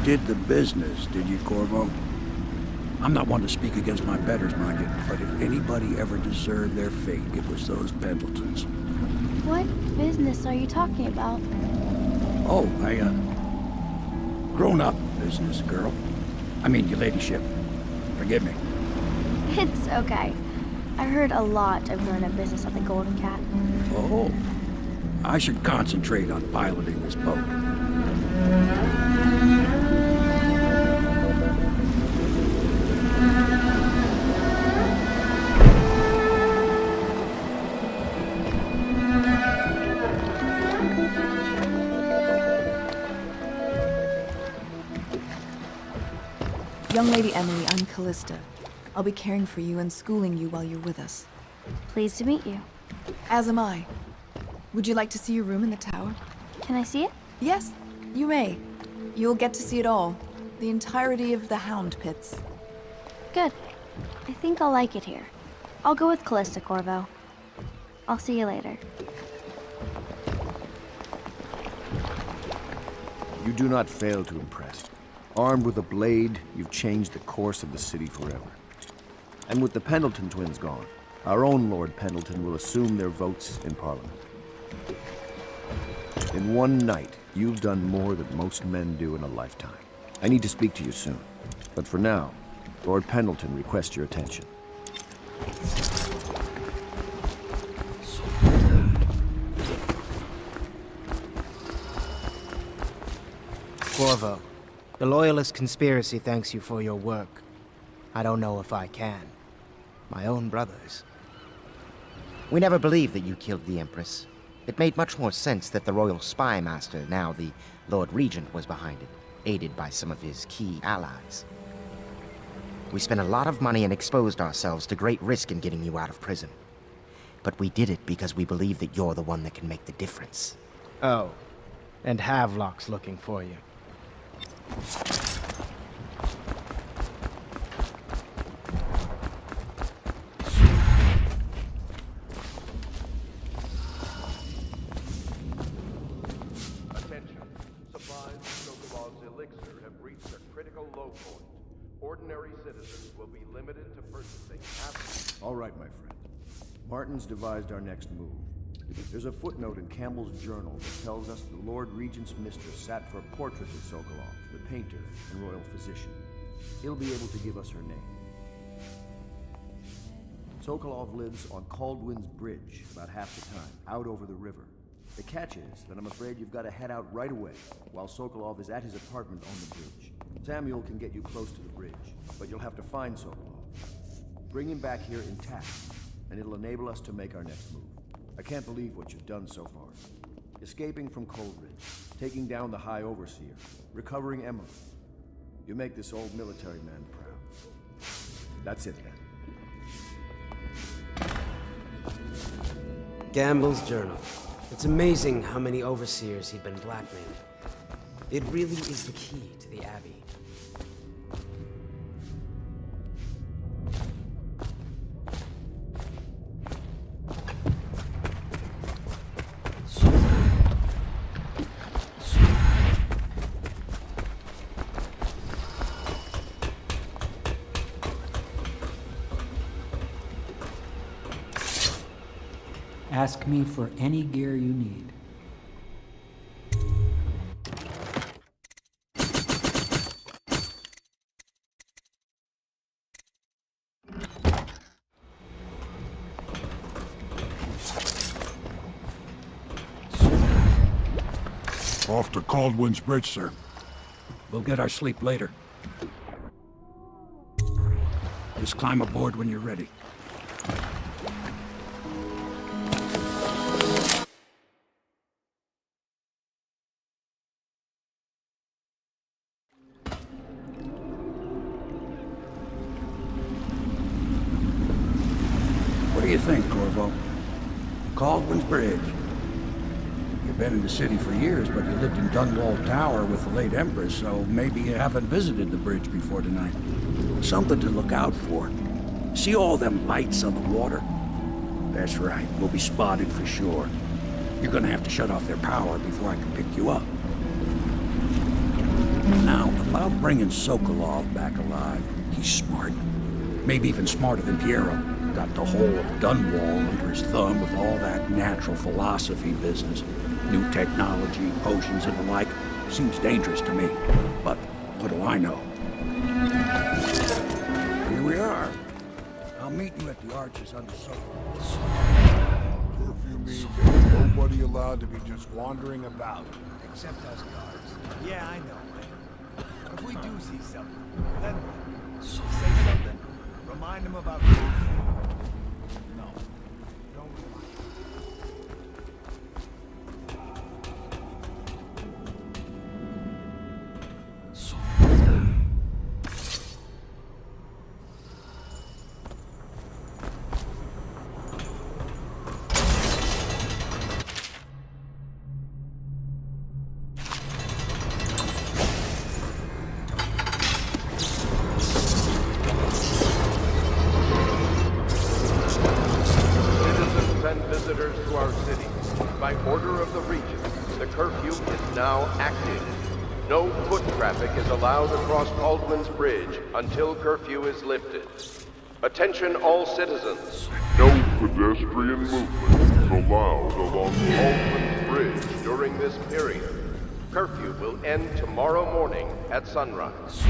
did the business, did you, Corvo? I'm not one to speak against my betters, mind you, but if anybody ever deserved their fate, it was those Pendletons. What business are you talking about? Oh, grown-up business, girl. I mean, your ladyship. Forgive me. It's okay. I heard a lot of grown-up business at the Golden Cat. Oh, I should concentrate on piloting this boat. Young Lady Emily, I'm Callista. I'll be caring for you and schooling you while you're with us. Pleased to meet you. As am I. Would you like to see your room in the tower? Can I see it? Yes, you may. You'll get to see it all. The entirety of the Hound Pits. Good. I think I'll like it here. I'll go with Callista, Corvo. I'll see you later. You do not fail to impress. Armed with a blade, you've changed the course of the city forever. And with the Pendleton twins gone, our own Lord Pendleton will assume their votes in Parliament. In one night, you've done more than most men do in a lifetime. I need to speak to you soon. But for now, Lord Pendleton requests your attention. Corvo, the Loyalist conspiracy thanks you for your work. I don't know if I can. My own brothers. We never believed that you killed the Empress. It made much more sense that the Royal Spy Master, now the Lord Regent, was behind it, aided by some of his key allies. We spent a lot of money and exposed ourselves to great risk in getting you out of prison. But we did it because we believe that you're the one that can make the difference. Oh, and Havelock's looking for you. Attention. Supplies of Sokolov's elixir have reached a critical low point. Ordinary citizens will be limited to purchasing half... All right, my friend. Martin's devised our next move. There's a footnote in Campbell's journal that tells us the Lord Regent's mistress sat for a portrait of Sokolov, the painter and royal physician. He'll be able to give us her name. Sokolov lives on Kaldwin's bridge about half the time, out over the river. The catch is that I'm afraid you've got to head out right away, while Sokolov is at his apartment on the bridge. Samuel can get you close to the bridge, but you'll have to find Sokolov. Bring him back here intact, and it'll enable us to make our next move. I can't believe what you've done so far. Escaping from Coldridge, taking down the High Overseer, recovering Emma. You make this old military man proud. That's it then. Gamble's journal. It's amazing how many overseers he'd been blackmailing. It really is the key to the Abbey. Ask me for any gear you need. Off to Kaldwin's bridge, sir. We'll get our sleep later. Just climb aboard when you're ready. What do you think, Corvo? Kaldwin's bridge. You've been in the city for years, but you lived in Dunwall Tower with the late Empress, so maybe you haven't visited the bridge before tonight. Something to look out for. See all them lights on the water? That's right, we'll be spotted for sure. You're gonna have to shut off their power before I can pick you up. Now, about bringing Sokolov back alive, he's smart. Maybe even smarter than Piero. Got the whole of Dunwall under his thumb with all that natural philosophy business. New technology, potions and the like. Seems dangerous to me. But what do I know? Here we are. I'll meet you at the arches under Sokolov. Curfew means there's nobody allowed to be just wandering about. Except us guards. Yeah, I know. But if we do see something, then what? Say something. Remind them about this. No. Don't remind visitors to our city. By order of the Regent, the curfew is now active. No foot traffic is allowed across Kaldwin's Bridge until curfew is lifted. Attention all citizens. No pedestrian movement is allowed along Kaldwin's Bridge during this period. Curfew will end tomorrow morning at sunrise.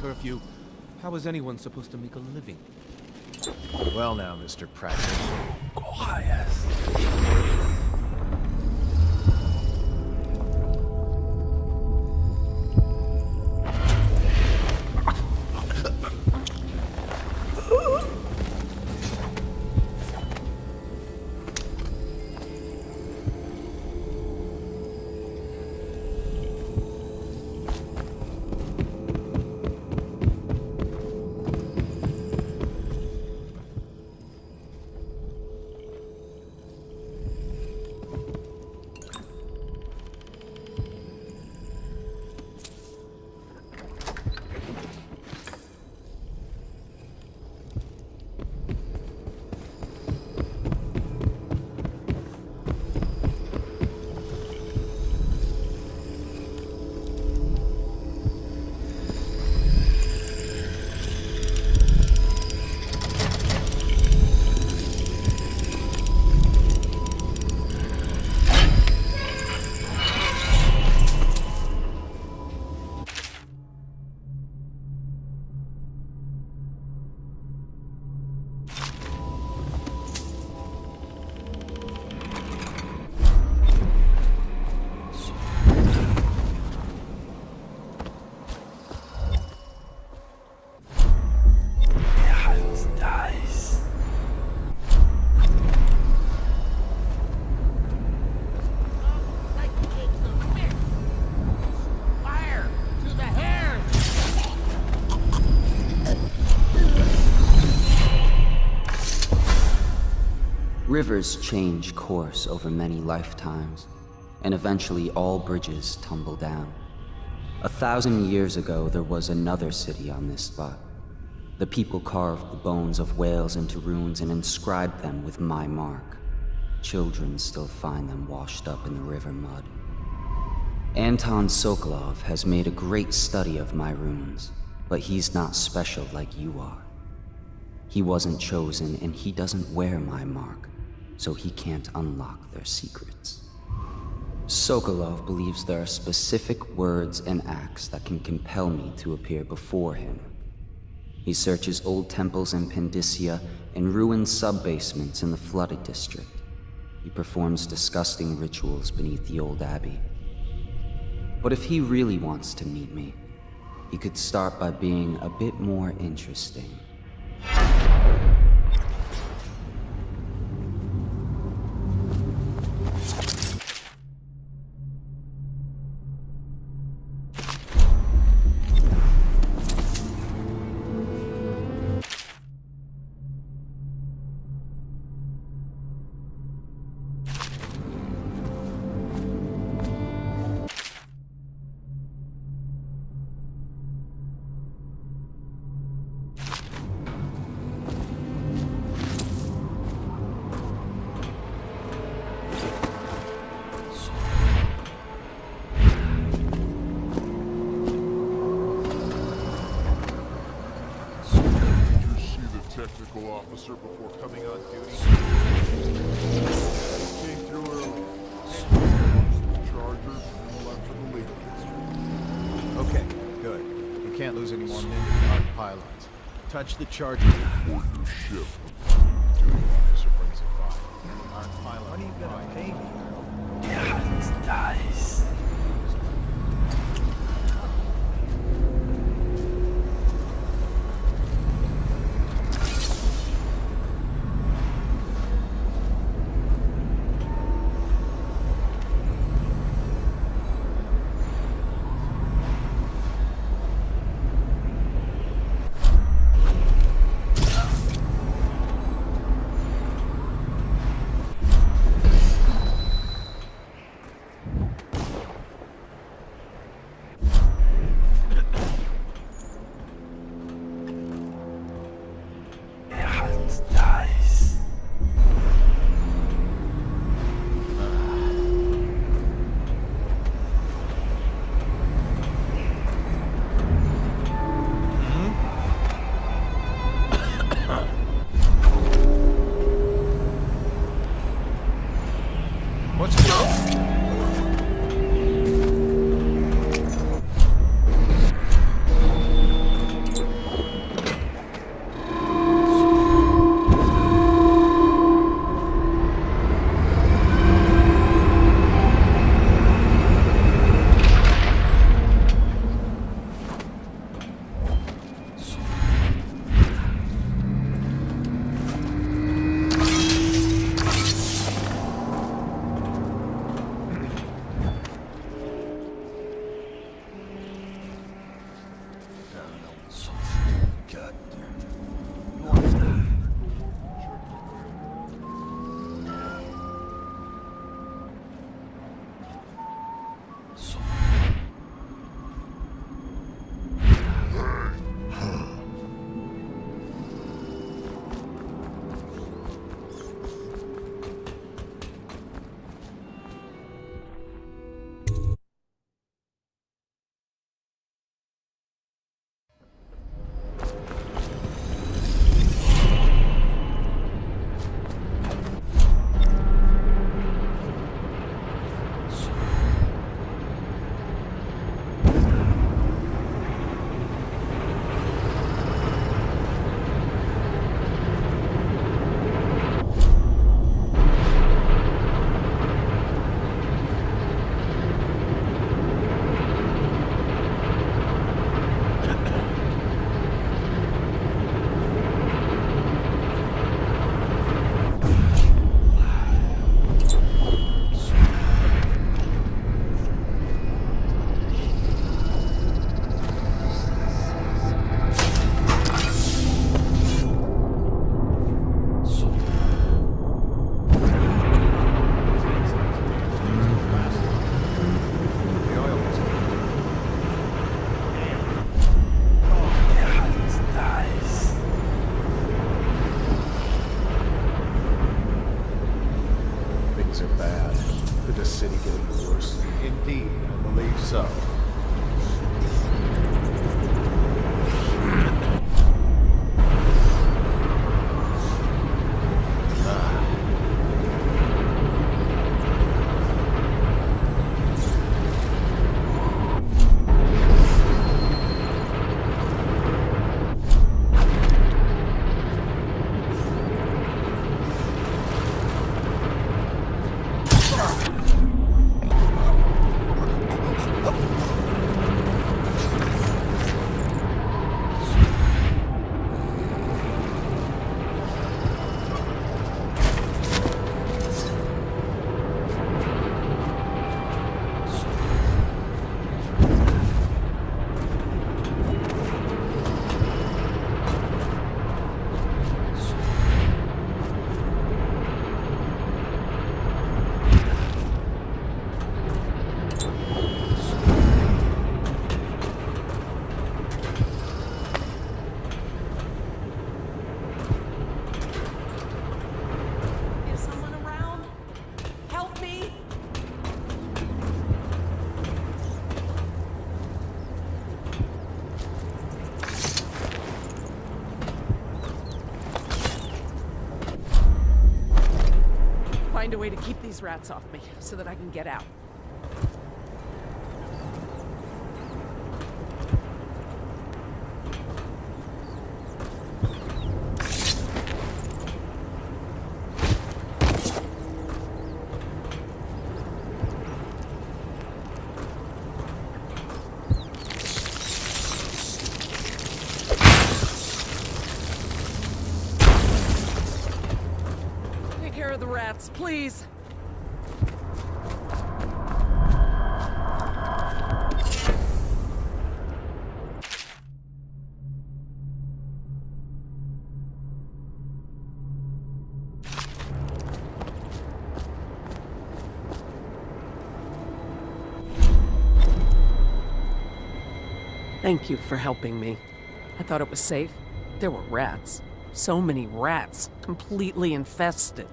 Curfew. How is anyone supposed to make a living? Well now, Mr. Pratchett. Quiet. Rivers change course over many lifetimes, and eventually all bridges tumble down. 1,000 years ago, there was another city on this spot. The people carved the bones of whales into runes and inscribed them with my mark. Children still find them washed up in the river mud. Anton Sokolov has made a great study of my runes, but he's not special like you are. He wasn't chosen, and he doesn't wear my mark, so he can't unlock their secrets. Sokolov believes there are specific words and acts that can compel me to appear before him. He searches old temples in Pendicia and ruined sub-basements in the flooded district. He performs disgusting rituals beneath the old abbey. But if he really wants to meet me, he could start by being a bit more interesting. Officer before coming on duty. Came through early. Chargers and left for the legal district. Okay, good. We can't lose any more men in our pylons. Touch the charger before your ship. Duty officer brings it by. Our pylon. What are you gonna pay me? Yeah, it's nice. this city getting worse? Indeed, I believe so. Find a way to keep these rats off me, so that I can get out. Take care of the rats, please. Thank you for helping me. I thought it was safe. There were rats. So many rats, completely infested.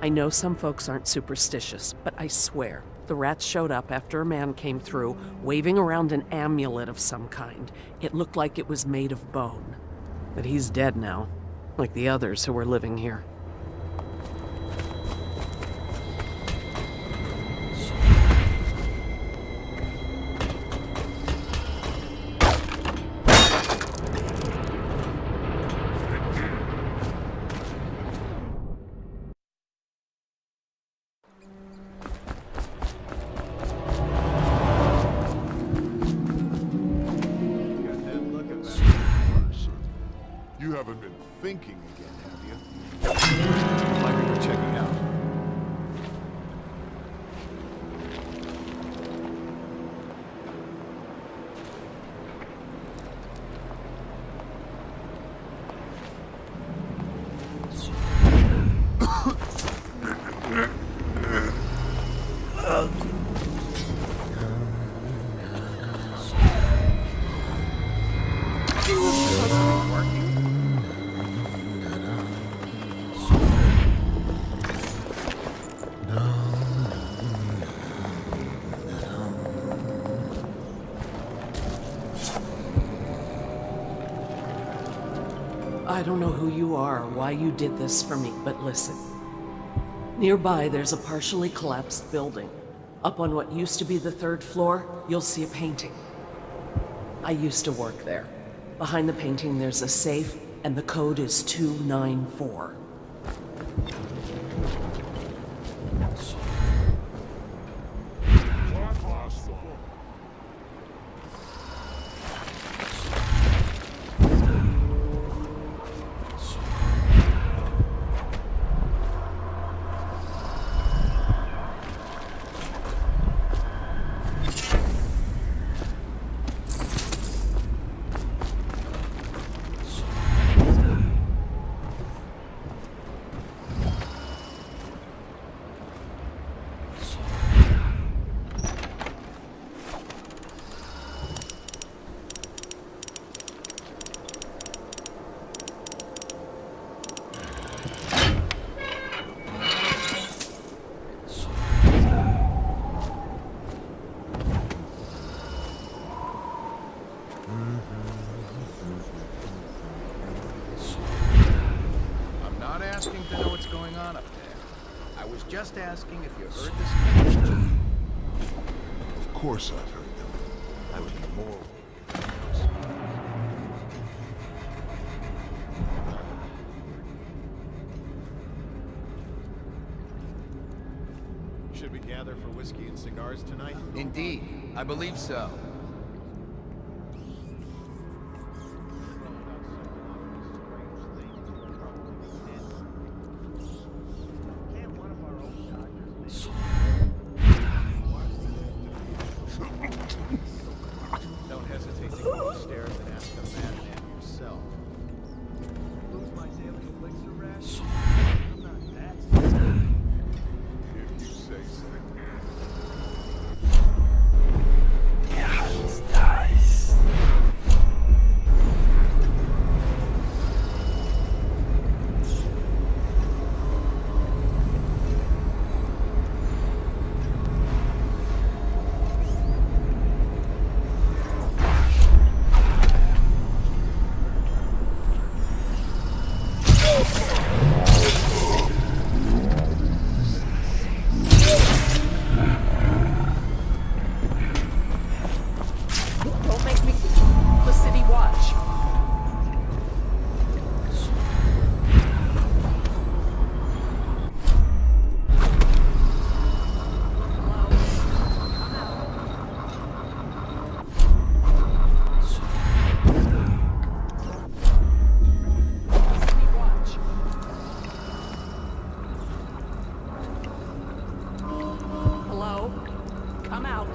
I know some folks aren't superstitious, but I swear, the rats showed up after a man came through, waving around an amulet of some kind. It looked like it was made of bone. But he's dead now, like the others who were living here. You haven't been thinking again, have you? Like we were checking out. I don't know who you are or why you did this for me, but listen. Nearby, there's a partially collapsed building. Up on what used to be the 3rd floor, you'll see a painting. I used to work there. Behind the painting, there's a safe, and the code is 294. was just asking if you heard this. Of course I've heard them. I would be more Should we gather for whiskey and cigars tonight? Indeed, I believe so. Don't hesitate to go upstairs and ask the madman yourself. Lose my daily elixir rash? I'm not that sick. if you say so. Don't make me the city watch. Hello? Come out.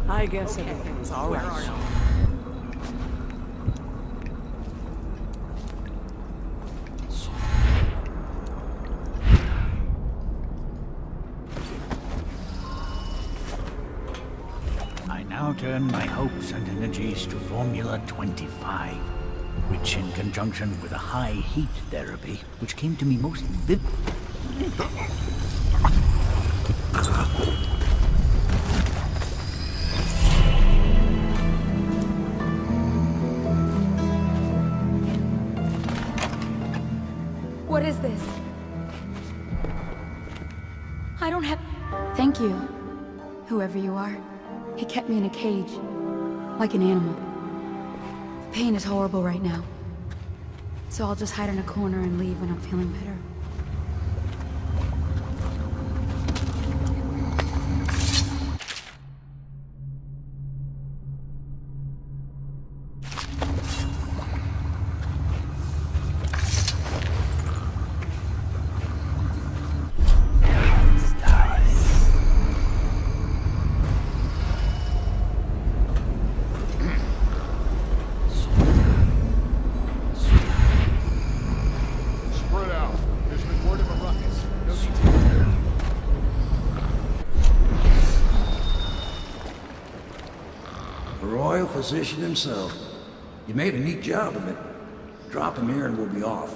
I guess everything's all right. I now turn my hopes and energies to Formula 25, which in conjunction with a high heat therapy, which came to me most vivid. What is this? I don't have... Thank you, whoever you are. He kept me in a cage, like an animal. The pain is horrible right now. So I'll just hide in a corner and leave when I'm feeling better. Spread out. There's been word of a ruckus. No details. The royal physician himself. You made a neat job of it. Drop him here and we'll be off.